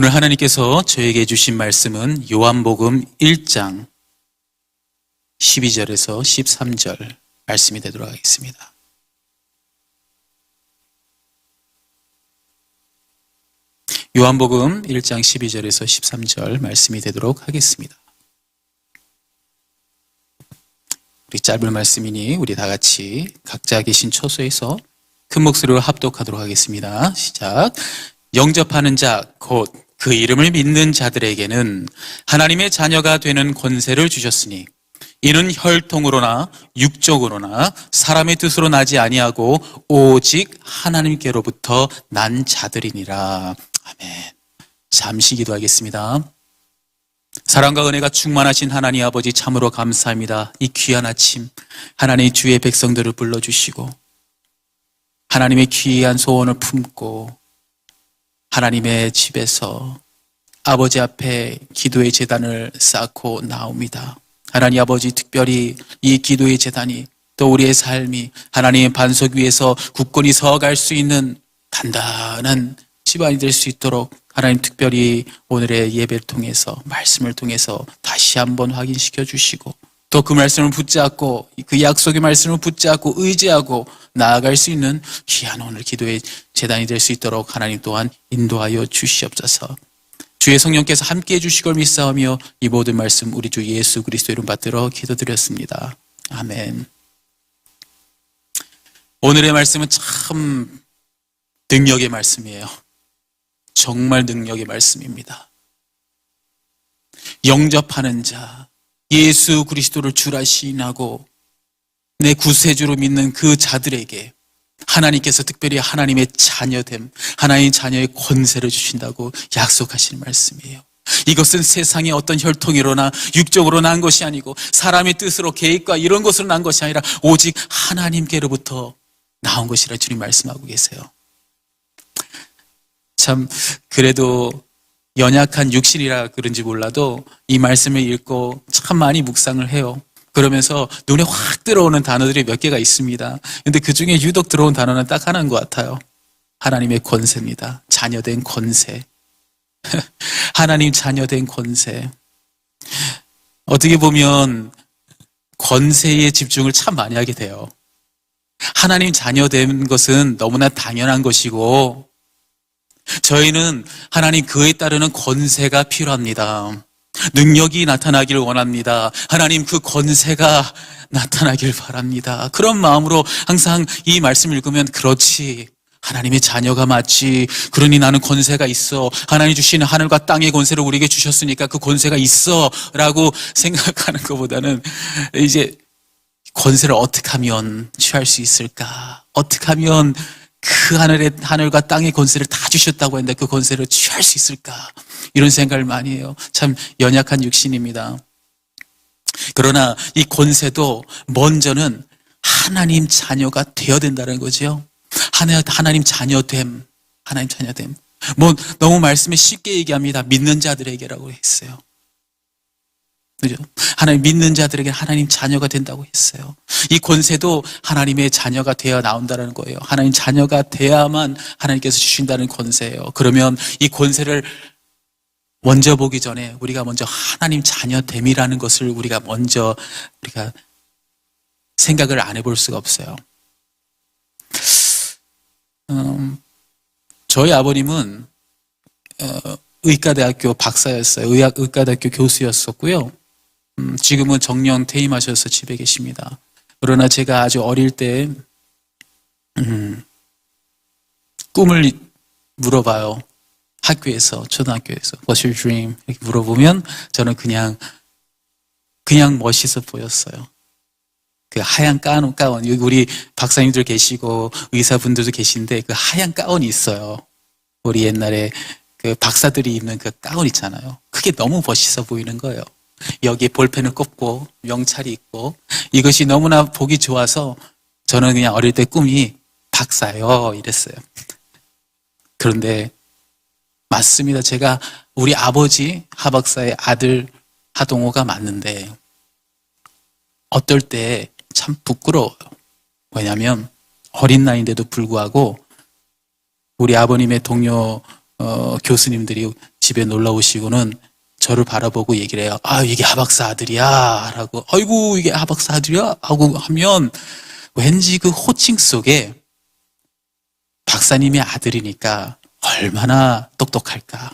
오늘 하나님께서 저에게 주신 말씀은 요한복음 1장 12절에서 13절 말씀이 되도록 하겠습니다. 요한복음 1장 12절에서 13절 말씀이 되도록 하겠습니다. 우리 짧은 말씀이니 우리 다 같이 각자 계신 처소에서 큰 목소리로 합독하도록 하겠습니다. 시작. 영접하는 자 곧 그 이름을 믿는 자들에게는 하나님의 자녀가 되는 권세를 주셨으니 이는 혈통으로나 육적으로나 사람의 뜻으로 나지 아니하고 오직 하나님께로부터 난 자들이니라. 아멘. 잠시 기도하겠습니다. 사랑과 은혜가 충만하신 하나님 아버지 참으로 감사합니다. 이 귀한 아침 하나님 주의 백성들을 불러주시고 하나님의 귀한 소원을 품고 하나님의 집에서 아버지 앞에 기도의 제단을 쌓고 나옵니다. 하나님 아버지, 특별히 이 기도의 제단이 또 우리의 삶이 하나님의 반석 위에서 굳건히 서갈 수 있는 단단한 집안이 될 수 있도록 하나님 특별히 오늘의 예배를 통해서 말씀을 통해서 다시 한번 확인시켜 주시고 또 그 말씀을 붙잡고 그 약속의 말씀을 붙잡고 의지하고 나아갈 수 있는 귀한 오늘 기도의 제단이 될 수 있도록 하나님 또한 인도하여 주시옵소서. 주의 성령께서 함께해 주실 걸 믿사오며 이 모든 말씀 우리 주 예수 그리스도 이름 받들어 기도드렸습니다. 아멘. 오늘의 말씀은 참 능력의 말씀이에요. 정말 능력의 말씀입니다. 영접하는 자, 예수 그리스도를 주라 시인하고 내 구세주로 믿는 그 자들에게 하나님께서 특별히 하나님의 자녀됨, 하나님의 자녀의 권세를 주신다고 약속하시는 말씀이에요. 이것은 세상의 어떤 혈통으로나 육적으로 난 것이 아니고 사람의 뜻으로 계획과 이런 것으로 난 것이 아니라 오직 하나님께로부터 나온 것이라 주님 말씀하고 계세요. 참 그래도 연약한 육신이라 그런지 몰라도 이 말씀을 읽고 참 많이 묵상을 해요. 그러면서 눈에 확 들어오는 단어들이 몇 개가 있습니다. 근데 그 중에 유독 들어온 단어는 딱 하나인 것 같아요. 하나님의 권세입니다. 자녀된 권세. 하나님 자녀된 권세. 어떻게 보면 권세에 집중을 참 많이 하게 돼요. 하나님 자녀된 것은 너무나 당연한 것이고 저희는 하나님 그에 따르는 권세가 필요합니다. 능력이 나타나기를 원합니다. 하나님 그 권세가 나타나길 바랍니다. 그런 마음으로 항상 이 말씀을 읽으면 그렇지, 하나님의 자녀가 맞지, 그러니 나는 권세가 있어, 하나님 주시는 하늘과 땅의 권세를 우리에게 주셨으니까 그 권세가 있어 라고 생각하는 것보다는 이제 권세를 어떻게 하면 취할 수 있을까, 어떻게 하면 그 하늘과 땅의 권세를 다 주셨다고 했는데 그 권세를 취할 수 있을까, 이런 생각을 많이 해요. 참 연약한 육신입니다. 그러나 이 권세도 먼저는 하나님 자녀가 되어야 된다는 거죠. 하나님 자녀됨, 하나님 자녀됨. 뭐 너무 말씀에 쉽게 얘기합니다. 믿는 자들에게라고 했어요. 그죠? 하나님 믿는 자들에게 하나님 자녀가 된다고 했어요. 이 권세도 하나님의 자녀가 되어 나온다는 거예요. 하나님 자녀가 돼야만 하나님께서 주신다는 권세예요. 그러면 이 권세를 먼저 보기 전에 우리가 먼저 하나님 자녀됨이라는 것을 우리가 생각을 안 해볼 수가 없어요. 저희 아버님은 의과대학교 박사였어요. 의과대학교 교수였었고요. 지금은 정년 퇴임하셔서 집에 계십니다. 그러나 제가 아주 어릴 때 꿈을 물어봐요. 학교에서, 초등학교에서 What's your dream? 이렇게 물어보면 저는 그냥 멋있어 보였어요. 그 하얀 가운, 여기 우리 박사님들 계시고 의사분들도 계신데 그 하얀 가운이 있어요. 우리 옛날에 그 박사들이 입는 그 가운 있잖아요. 그게 너무 멋있어 보이는 거예요. 여기에 볼펜을 꼽고 명찰이 있고 이것이 너무나 보기 좋아서 저는 그냥 어릴 때 꿈이 박사요 이랬어요. 그런데 맞습니다. 제가 우리 아버지 하박사의 아들 하동호가 맞는데 어떨 때 참 부끄러워요. 왜냐하면 어린 나이인데도 불구하고 우리 아버님의 동료 교수님들이 집에 놀러 오시고는 저를 바라보고 얘기를 해요. 아, 이게 하박사 아들이야 라고. 아이고, 이게 하박사 아들이야 하고 하면 왠지 그 호칭 속에 박사님의 아들이니까 얼마나 똑똑할까,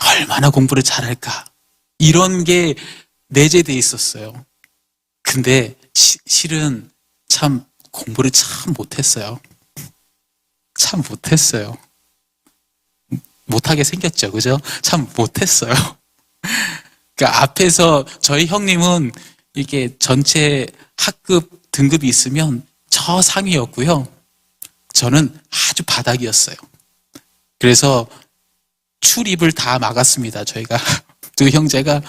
얼마나 공부를 잘할까, 이런 게 내재되어 있었어요. 근데 실은 참 공부를 참 못했어요. 참 못했어요. 못하게 생겼죠, 그죠? 참 못했어요. 그러니까 앞에서 저희 형님은 이게 전체 학급 등급이 있으면 저 상위였고요. 저는 아주 바닥이었어요. 그래서 출입을 다 막았습니다, 저희가. 두 형제가.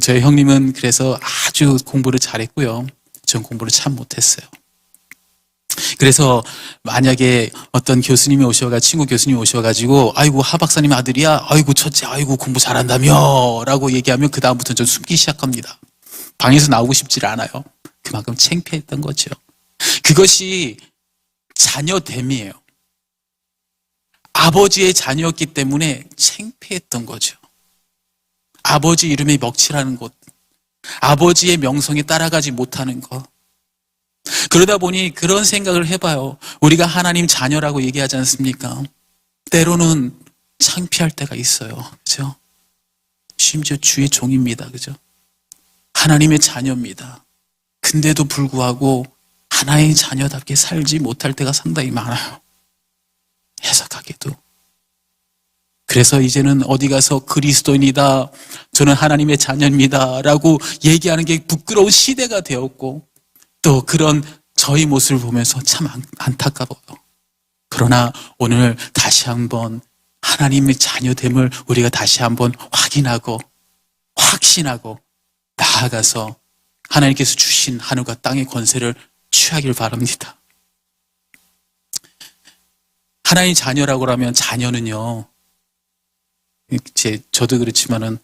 저희 형님은 그래서 아주 공부를 잘했고요. 전 공부를 참 못했어요. 그래서 만약에 어떤 교수님이 친구 교수님이 오셔가지고, 아이고, 하박사님 아들이야? 아이고, 첫째, 아이고, 공부 잘한다며? 라고 얘기하면 그다음부터는 좀 숨기 시작합니다. 방에서 나오고 싶지 않아요. 그만큼 창피했던 거죠. 그것이 자녀됨이에요. 아버지의 자녀였기 때문에 창피했던 거죠. 아버지 이름에 먹칠하는 것, 아버지의 명성에 따라가지 못하는 것. 그러다 보니 그런 생각을 해봐요. 우리가 하나님 자녀라고 얘기하지 않습니까? 때로는 창피할 때가 있어요. 그죠? 심지어 주의 종입니다. 그죠? 하나님의 자녀입니다. 근데도 불구하고 하나의 자녀답게 살지 못할 때가 상당히 많아요. 해석하게도. 그래서 이제는 어디 가서 그리스도인이다, 저는 하나님의 자녀입니다 라고 얘기하는 게 부끄러운 시대가 되었고, 또 그런 저희 모습을 보면서 참 안타까워요. 그러나 오늘 다시 한번 하나님의 자녀됨을 우리가 다시 한번 확인하고 확신하고 나아가서 하나님께서 주신 하늘과 땅의 권세를 취하길 바랍니다. 하나님 자녀라고 하면 자녀는요, 저도 그렇지만은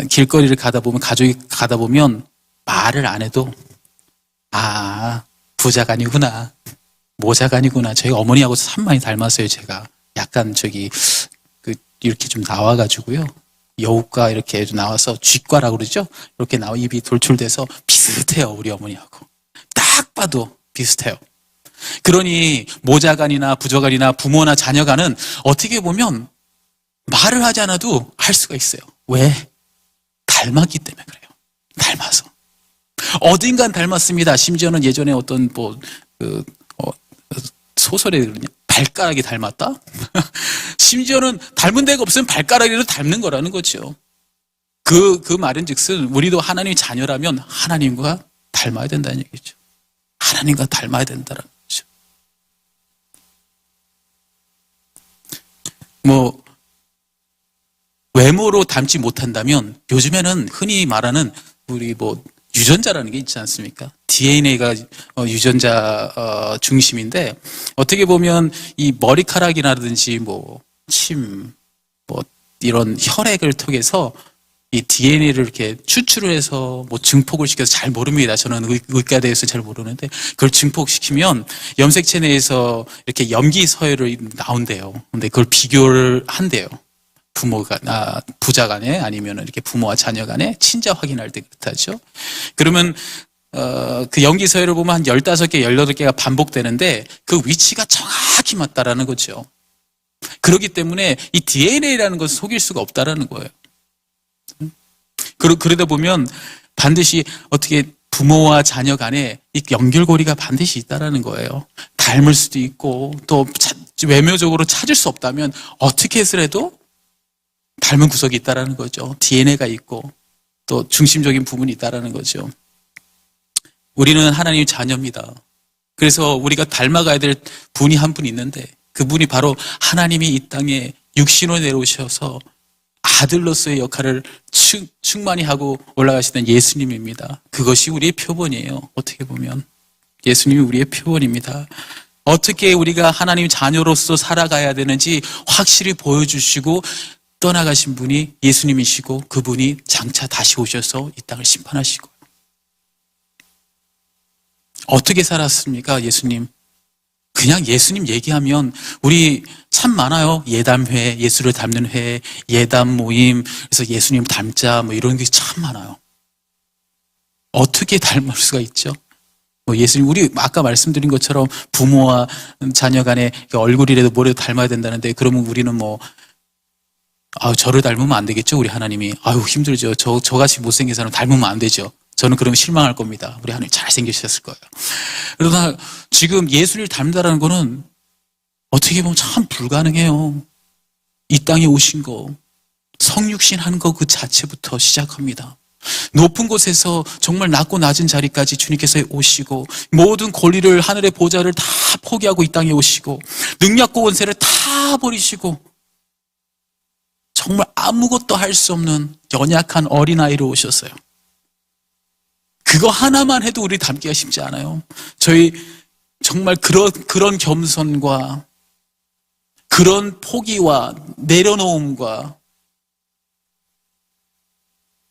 길거리를 가다 보면, 가족이 가다 보면 말을 안 해도 아, 부자간이구나, 모자간이구나. 저희 어머니하고 참 많이 닮았어요. 제가 약간 이렇게 좀 나와가지고요, 여우과 이렇게 나와서 쥐과라고 그러죠. 이렇게 나와 입이 돌출돼서 비슷해요. 우리 어머니하고 딱 봐도 비슷해요. 그러니 모자간이나 부자간이나 부모나 자녀간은 어떻게 보면 말을 하지 않아도 알 수가 있어요. 왜? 닮았기 때문에 그래요. 닮아서. 어딘간 닮았습니다. 심지어는 예전에 어떤 소설에 그러냐, 발가락이 닮았다? 심지어는 닮은 데가 없으면 발가락이라도 닮는 거라는 거죠. 그 말은 즉슨 우리도 하나님의 자녀라면 하나님과 닮아야 된다는 얘기죠. 하나님과 닮아야 된다는 거죠. 외모로 닮지 못한다면 요즘에는 흔히 말하는 우리 유전자라는 게 있지 않습니까? DNA가 유전자 중심인데, 어떻게 보면 이 머리카락이라든지 침, 이런 혈액을 통해서 이 DNA를 이렇게 추출을 해서 증폭을 시켜서, 잘 모릅니다. 저는 의과대에서 잘 모르는데, 그걸 증폭시키면 염색체 내에서 이렇게 염기 서열이 나온대요. 근데 그걸 비교를 한대요. 부자 간에, 아니면 이렇게 부모와 자녀 간에 친자 확인할 때 그렇다죠. 그러면 그 염기 서열을 보면 한 15개, 18개가 반복되는데 그 위치가 정확히 맞다라는 거죠. 그렇기 때문에 이 DNA라는 것을 속일 수가 없다라는 거예요. 그러다 보면 반드시 어떻게 부모와 자녀 간에 이 연결고리가 반드시 있다라는 거예요. 닮을 수도 있고, 또 외모적으로 찾을 수 없다면 어떻게 해서라도 닮은 구석이 있다라는 거죠. DNA가 있고 또 중심적인 부분이 있다라는 거죠. 우리는 하나님의 자녀입니다. 그래서 우리가 닮아가야 될 분이 한 분 있는데, 그분이 바로 하나님이 이 땅에 육신으로 내려오셔서 아들로서의 역할을 충만히 하고 올라가시는 예수님입니다. 그것이 우리의 표본이에요. 어떻게 보면 예수님이 우리의 표본입니다. 어떻게 우리가 하나님 자녀로서 살아가야 되는지 확실히 보여주시고 떠나가신 분이 예수님이시고, 그분이 장차 다시 오셔서 이 땅을 심판하시고. 어떻게 살았습니까, 예수님? 그냥 예수님 얘기하면 우리 참 많아요. 예담회, 예수를 닮는 회, 예담 모임, 그래서 예수님 닮자 뭐 이런 게 참 많아요. 어떻게 닮을 수가 있죠? 뭐 예수님, 우리 아까 말씀드린 것처럼 부모와 자녀 간의 얼굴이라도 뭐라도 닮아야 된다는데, 그러면 우리는 뭐 저를 닮으면 안 되겠죠? 우리 하나님이. 힘들죠. 저같이 못생긴 사람 닮으면 안 되죠. 저는 그러면 실망할 겁니다. 우리 하나님 잘생기셨을 거예요. 그러나 지금 예수를 닮다라는 거는 어떻게 보면 참 불가능해요. 이 땅에 오신 거, 성육신 한 거 그 자체부터 시작합니다. 높은 곳에서 정말 낮고 낮은 자리까지 주님께서 오시고, 모든 권리를, 하늘의 보좌를 다 포기하고 이 땅에 오시고, 능력과 권세를 다 버리시고, 정말 아무것도 할 수 없는 연약한 어린아이로 오셨어요. 그거 하나만 해도 우리 닮기가 쉽지 않아요. 저희 정말 그런 겸손과 그런 포기와 내려놓음과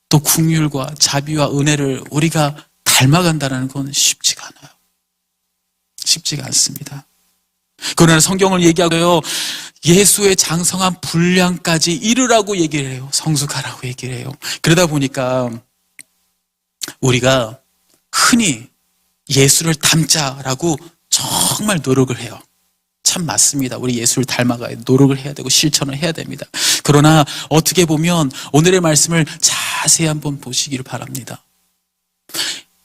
또 긍휼과 자비와 은혜를 우리가 닮아간다는 건 쉽지가 않아요. 쉽지가 않습니다. 그러나 성경을 얘기하고요, 예수의 장성한 분량까지 이르라고 얘기를 해요. 성숙하라고 얘기를 해요. 그러다 보니까 우리가 흔히 예수를 닮자라고 정말 노력을 해요. 참 맞습니다. 우리 예수를 닮아가야 노력을 해야 되고 실천을 해야 됩니다. 그러나 어떻게 보면 오늘의 말씀을 자세히 한번 보시기를 바랍니다.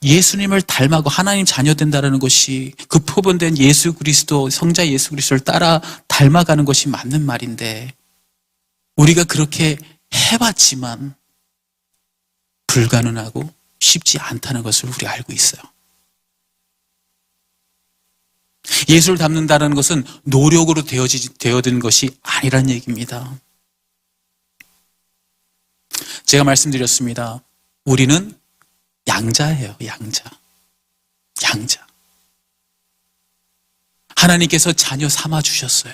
예수님을 닮아고 하나님 자녀 된다는 것이, 그 표본된 예수 그리스도, 성자 예수 그리스도를 따라 닮아가는 것이 맞는 말인데, 우리가 그렇게 해봤지만 불가능하고 쉽지 않다는 것을 우리 알고 있어요. 예수를 닮는다는 것은 노력으로 되어진 것이 아니란 얘기입니다. 제가 말씀드렸습니다. 우리는 양자예요. 양자. 하나님께서 자녀 삼아 주셨어요.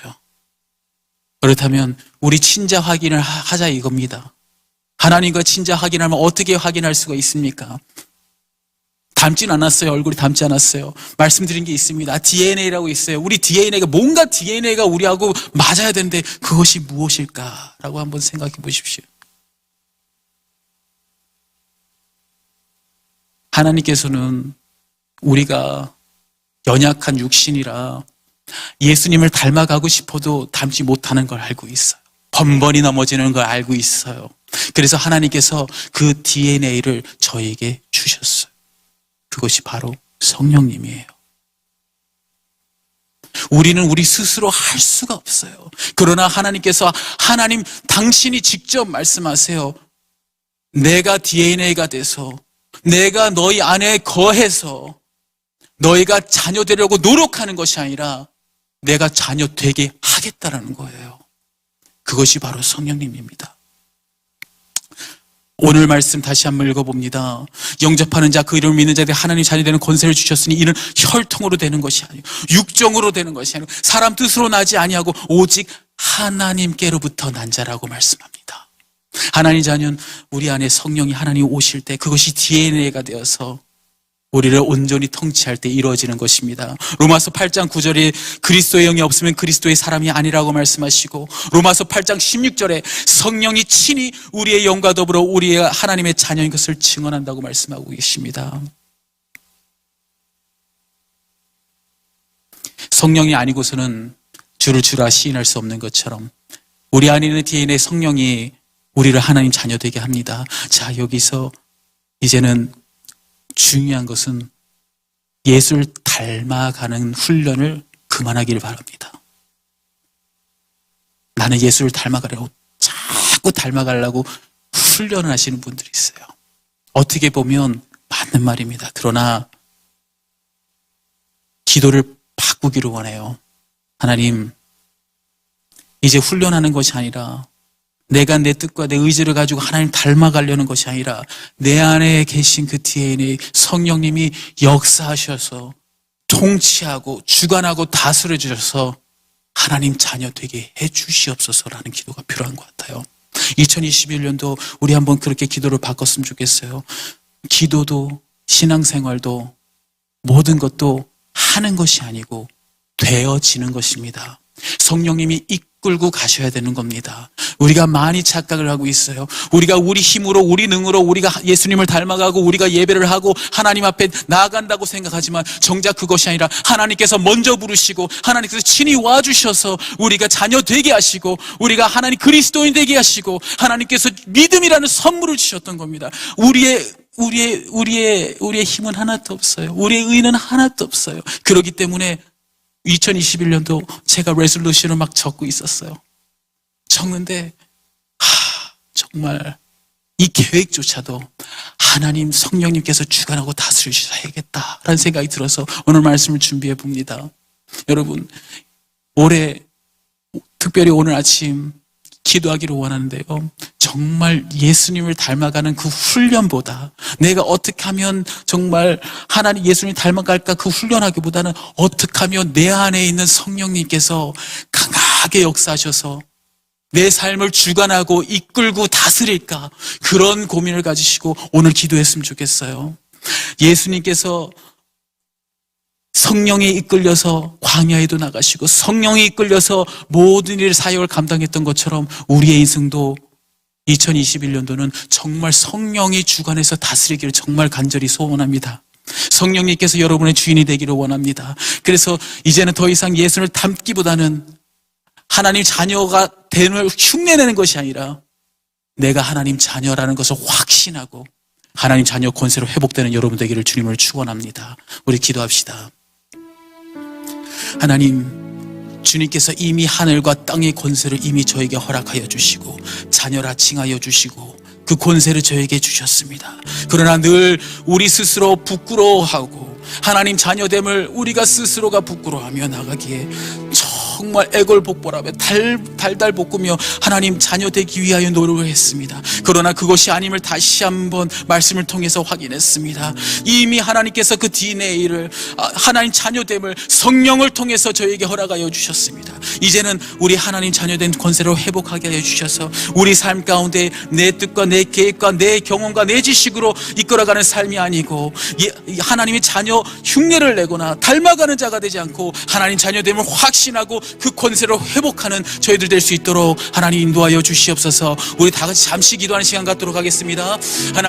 그렇다면 우리 친자 확인을 하자 이겁니다. 하나님과 친자 확인하면 어떻게 확인할 수가 있습니까? 닮진 않았어요. 얼굴이 닮지 않았어요. 말씀드린 게 있습니다. DNA라고 있어요. 우리 DNA가, 뭔가 DNA가 우리하고 맞아야 되는데 그것이 무엇일까라고 한번 생각해 보십시오. 하나님께서는 우리가 연약한 육신이라 예수님을 닮아가고 싶어도 닮지 못하는 걸 알고 있어요. 번번이 넘어지는 걸 알고 있어요. 그래서 하나님께서 그 DNA를 저에게 주셨어요. 그것이 바로 성령님이에요. 우리는 우리 스스로 할 수가 없어요. 그러나 하나님께서, 하나님 당신이 직접 말씀하세요. 내가 DNA가 돼서, 내가 너희 안에 거해서 너희가 자녀 되려고 노력하는 것이 아니라 내가 자녀 되게 하겠다라는 거예요. 그것이 바로 성령님입니다. 오늘 말씀 다시 한번 읽어봅니다. 영접하는 자, 그 이름을 믿는 자들이 하나님 자녀 되는 권세를 주셨으니 이는 혈통으로 되는 것이 아니고 육정으로 되는 것이 아니고 사람 뜻으로 나지 아니하고 오직 하나님께로부터 난 자라고 말씀합니다. 하나님 자녀는 우리 안에 성령이, 하나님 오실 때 그것이 DNA가 되어서 우리를 온전히 통치할 때 이루어지는 것입니다. 로마서 8장 9절에 그리스도의 영이 없으면 그리스도의 사람이 아니라고 말씀하시고, 로마서 8장 16절에 성령이 친히 우리의 영과 더불어 우리의 하나님의 자녀인 것을 증언한다고 말씀하고 계십니다. 성령이 아니고서는 주를 주라 시인할 수 없는 것처럼 우리 안에 있는 DNA 성령이 우리를 하나님 자녀 되게 합니다. 자, 여기서 이제는 중요한 것은 예수를 닮아가는 훈련을 그만하기를 바랍니다. 나는 예수를 닮아가려고, 자꾸 닮아가려고 훈련을 하시는 분들이 있어요. 어떻게 보면 맞는 말입니다. 그러나 기도를 바꾸기를 원해요. 하나님, 이제 훈련하는 것이 아니라 내가 내 뜻과 내 의지를 가지고 하나님 닮아가려는 것이 아니라 내 안에 계신 그 DNA 성령님이 역사하셔서 통치하고 주관하고 다스려 주셔서 하나님 자녀 되게 해 주시옵소서라는 기도가 필요한 것 같아요. 2021년도 우리 한번 그렇게 기도를 바꿨으면 좋겠어요. 기도도 신앙생활도 모든 것도 하는 것이 아니고 되어지는 것입니다. 성령님이 이끌고 가셔야 되는 겁니다. 우리가 많이 착각을 하고 있어요. 우리가 우리 힘으로, 우리 능으로 우리가 예수님을 닮아가고 우리가 예배를 하고 하나님 앞에 나아간다고 생각하지만 정작 그것이 아니라 하나님께서 먼저 부르시고 하나님께서 친히 와주셔서 우리가 자녀 되게 하시고 우리가 하나님 그리스도인 되게 하시고 하나님께서 믿음이라는 선물을 주셨던 겁니다. 우리의 힘은 하나도 없어요. 우리의 의는 하나도 없어요. 그렇기 때문에 2021년도 제가 레솔루션을 막 적고 있었어요. 적는데 정말 이 계획조차도 하나님 성령님께서 주관하고 다스리셔야겠다라는 생각이 들어서 오늘 말씀을 준비해 봅니다. 여러분, 올해 특별히 오늘 아침 기도하기를 원하는데요, 정말 예수님을 닮아가는 그 훈련보다 내가 어떻게 하면 정말 하나님 예수님을 닮아갈까 그 훈련하기보다는 어떻게 하면 내 안에 있는 성령님께서 강하게 역사하셔서 내 삶을 주관하고 이끌고 다스릴까, 그런 고민을 가지시고 오늘 기도했으면 좋겠어요. 예수님께서 성령에 이끌려서 광야에도 나가시고 성령에 이끌려서 모든 일 사역을 감당했던 것처럼 우리의 인생도 2021년도는 정말 성령이 주관해서 다스리기를 정말 간절히 소원합니다. 성령님께서 여러분의 주인이 되기를 원합니다. 그래서 이제는 더 이상 예수를 닮기보다는 하나님 자녀가 됨을 흉내내는 것이 아니라 내가 하나님 자녀라는 것을 확신하고 하나님 자녀 권세로 회복되는 여러분 되기를 주님을 축원합니다. 우리 기도합시다. 하나님, 주님께서 이미 하늘과 땅의 권세를 이미 저에게 허락하여 주시고 자녀라 칭하여 주시고 그 권세를 저에게 주셨습니다. 그러나 늘 우리 스스로 부끄러워하고 하나님 자녀됨을 우리가 스스로가 부끄러워하며 나가기에 정말 애걸복걸하며 달달 볶으며 하나님 자녀 되기 위하여 노력을 했습니다. 그러나 그것이 아님을 다시 한번 말씀을 통해서 확인했습니다. 이미 하나님께서 그 DNA를 하나님 자녀됨을 성령을 통해서 저에게 허락하여 주셨습니다. 이제는 우리 하나님 자녀된 권세를 회복하게 하여 주셔서 우리 삶 가운데 내 뜻과 내 계획과 내 경험과 내 지식으로 이끌어가는 삶이 아니고 하나님의 자녀 흉내를 내거나 닮아가는 자가 되지 않고 하나님 자녀됨을 확신하고 그 권세를 회복하는 저희들 될 수 있도록 하나님 인도하여 주시옵소서. 우리 다 같이 잠시 기도하는 시간 갖도록 하겠습니다.